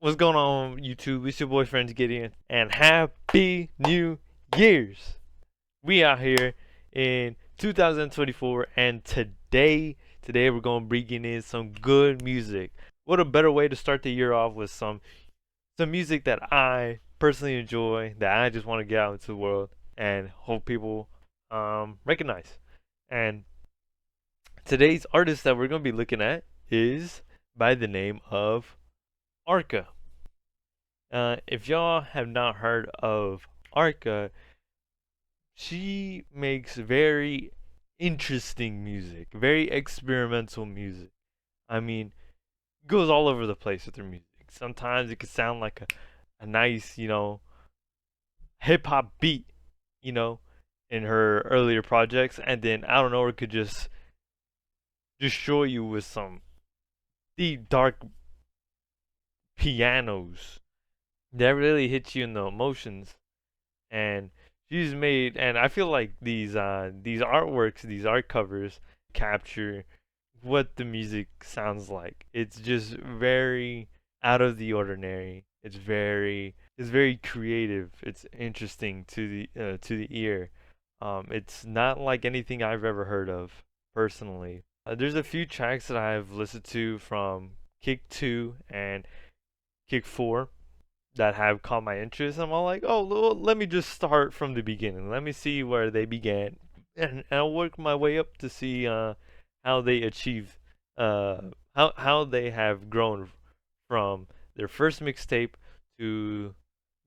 What's going on, YouTube? It's your boy Friends Gideon, and Happy New Year's! We out here in 2024, and today we're gonna bring in some good music. What a better way to start the year off with some music that I personally enjoy, that I just want to get out into the world and hope people recognize. And today's artist that we're gonna be looking at is by the name of Arca. If y'all have not heard of Arca, she makes very interesting music, very experimental music. I mean, goes all over the place with her music. Sometimes it could sound like a nice, hip hop beat, you know, in her earlier projects, and then I don't know, it could just destroy you with some deep, dark pianos that really hits you in the emotions. And she's made, and I feel like these artworks, these art covers capture what the music sounds like. It's just very out of the ordinary. It's very creative. It's interesting to the ear. It's not like anything I've ever heard of personally. There's a few tracks that I've listened to from Kick 2 and Kick 4 that have caught my interest. I'm all like, oh, let me just start from the beginning. Let me see where they began, and I'll work my way up to see how they achieve, how they have grown from their first mixtape to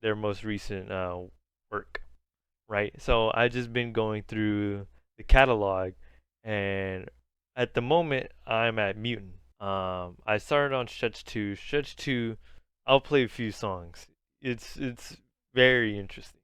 their most recent work. Right. So I just been going through the catalog, and at the moment I'm at Mutant. I started on Stretch 2. Stretch 2, I'll play a few songs. It's very interesting.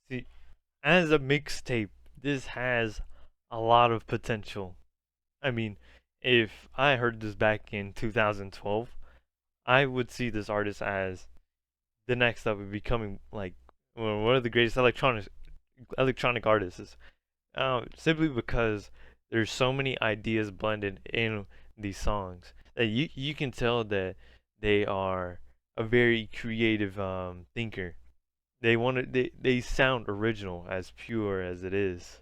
See, as a mixtape, this has a lot of potential. I mean, if I heard this back in 2012, I would see this artist as the next up of becoming like one of the greatest electronic artists. Simply because there's so many ideas blended in these songs that you can tell that they are a very creative thinker. They sound original, as pure as it is,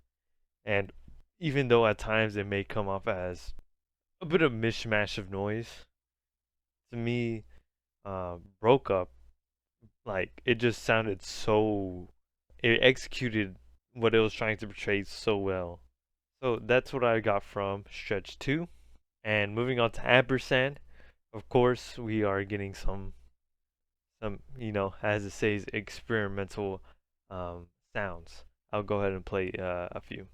and even though at times it may come off as a bit of mishmash of noise, to me, broke up, like it just sounded so, it executed what it was trying to portray so well. So that's what I got from Stretch 2. And moving on to Ampersand, of course, we are getting some, as it says, experimental sounds. I'll go ahead and play a few.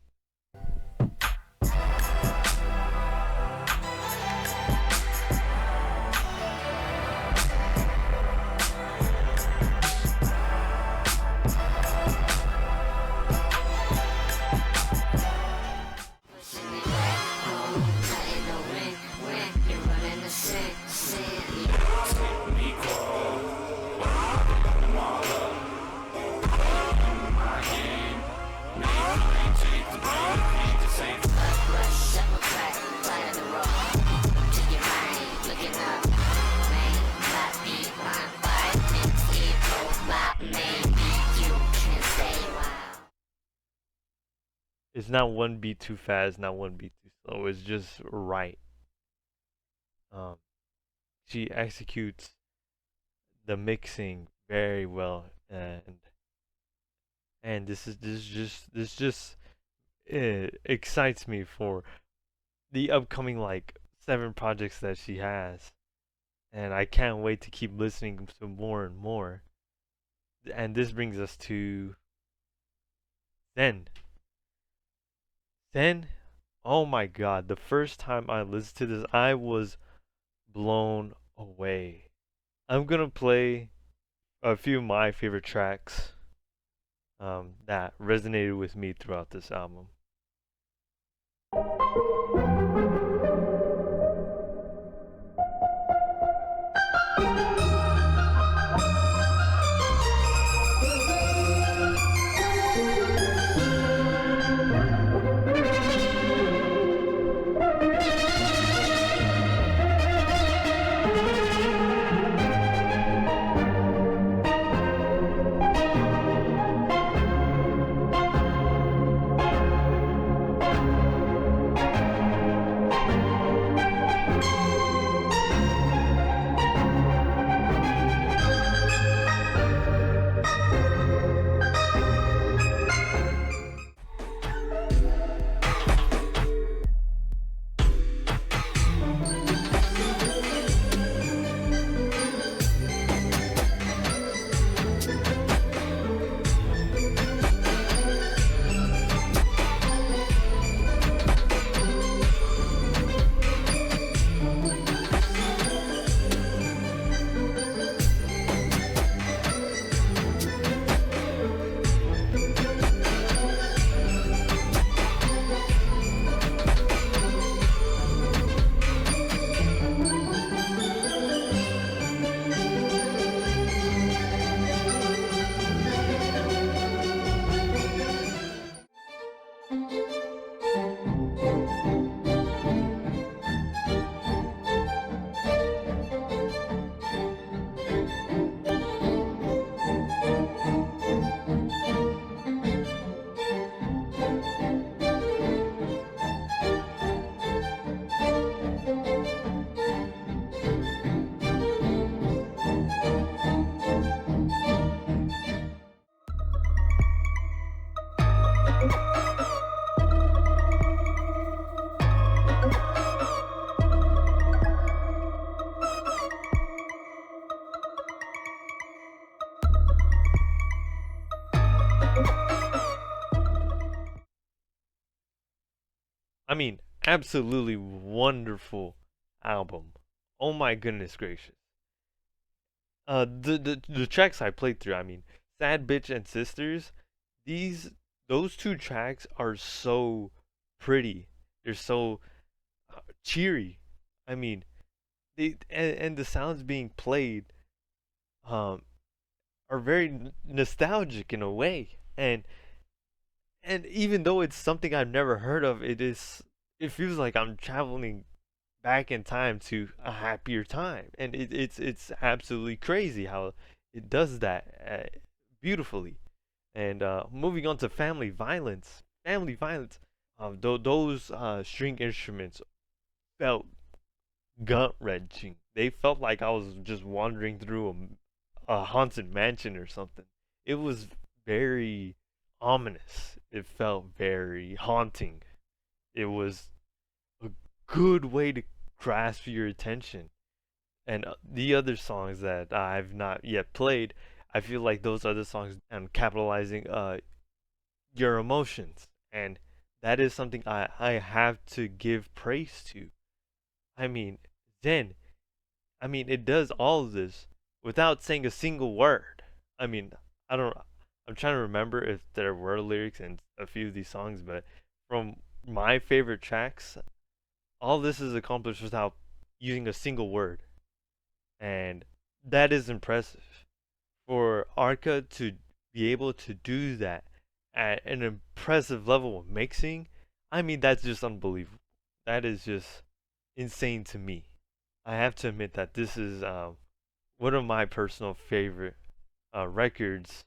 It's not one beat too fast, not one beat too slow. It's just right. Um, she executes the mixing very well, and this just excites me for the upcoming like 7 projects that she has, and I can't wait to keep listening to more and more. And this brings us to Zen. Zen, oh my god, the first time I listened to this, I was blown away. I'm gonna play a few of my favorite tracks that resonated with me throughout this album. I mean, absolutely wonderful album. Oh my goodness gracious. The tracks I played through, I mean, Sad Bitch and Sisters, these those two tracks are so pretty. They're so cheery. I mean, and the sounds being played um are very nostalgic in a way. And even though it's something I've never heard of, it feels like I'm traveling back in time to a happier time, and it's absolutely crazy how it does that beautifully. And moving on to family violence. Those string instruments felt gut wrenching. They felt like I was just wandering through a haunted mansion or something. It was very ominous. It felt very haunting. It was a good way to grasp your attention. And the other songs that I've not yet played, I feel like those other songs and capitalizing your emotions, and that is something I have to give praise to. I mean, Zen, I mean, it does all of this without saying a single word. I mean, I don't. I'm trying to remember if there were lyrics in a few of these songs, but from my favorite tracks, all this is accomplished without using a single word, and that is impressive. For Arca to be able to do that at an impressive level of mixing, I mean, that's just unbelievable. That is just insane to me. I have to admit that this is one of my personal favorite records,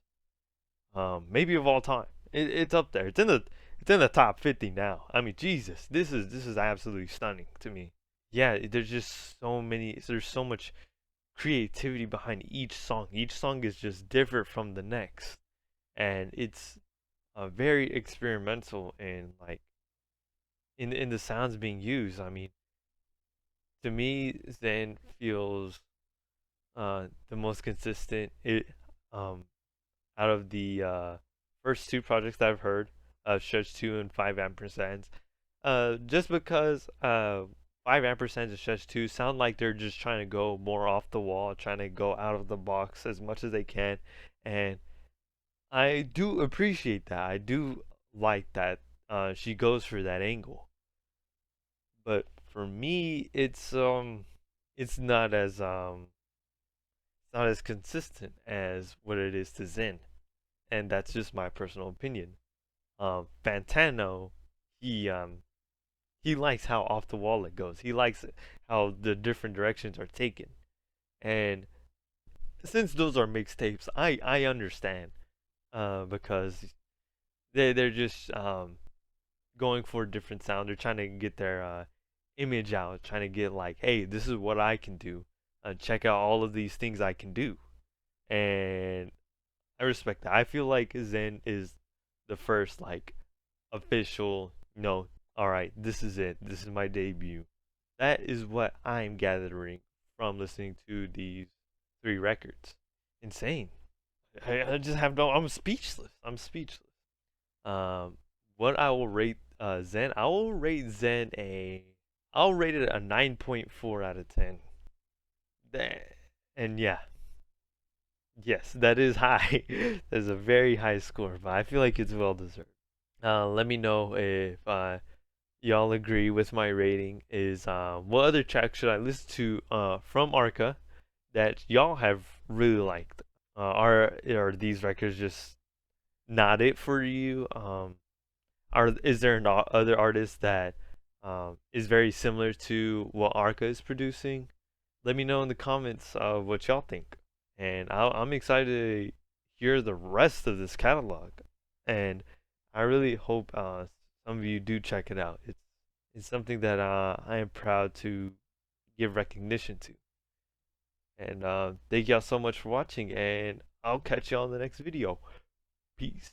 maybe of all time. It's up there. It's in the top 50 now. I mean, Jesus, this is absolutely stunning to me. Yeah, there's just so many. There's so much creativity behind each song. Each song is just different from the next, and it's very experimental in the sounds being used. I mean, to me, Zen feels the most consistent. It um out of the first two projects that I've heard, Stretch 2 and 5 ampersands. Just because 5 ampersands and Stretch 2 sound like they're just trying to go more off the wall, trying to go out of the box as much as they can. And I do appreciate that. I do like that she goes for that angle. But for me, it's not as consistent as what it is to Zen, and that's just my personal opinion. Fantano, he likes how off the wall it goes. He likes how the different directions are taken, and since those are mixtapes, I understand because they're just going for a different sound. They're trying to get their image out, trying to get like, hey, this is what I can do. Check out all of these things I can do, and I respect that. I feel like Zen is the first like official, all right, this is it. This is my debut. That is what I'm gathering from listening to these three records. Insane. I just have no. I'm speechless. I'm speechless. Um, what I will rate Zen? I will rate Zen a. I'll rate it a 9.4 out of 10. And yeah, yes, that is high. That is a very high score, but I feel like it's well deserved. Let me know if y'all agree with my rating. Is what other tracks should I listen to from Arca that y'all have really liked? Are these records just not it for you? Is there an other artist that is very similar to what Arca is producing? Let me know in the comments what y'all think, and I'm excited to hear the rest of this catalog. And I really hope some of you do check it out. It's something that I am proud to give recognition to. And thank y'all so much for watching, and I'll catch y'all in the next video. Peace.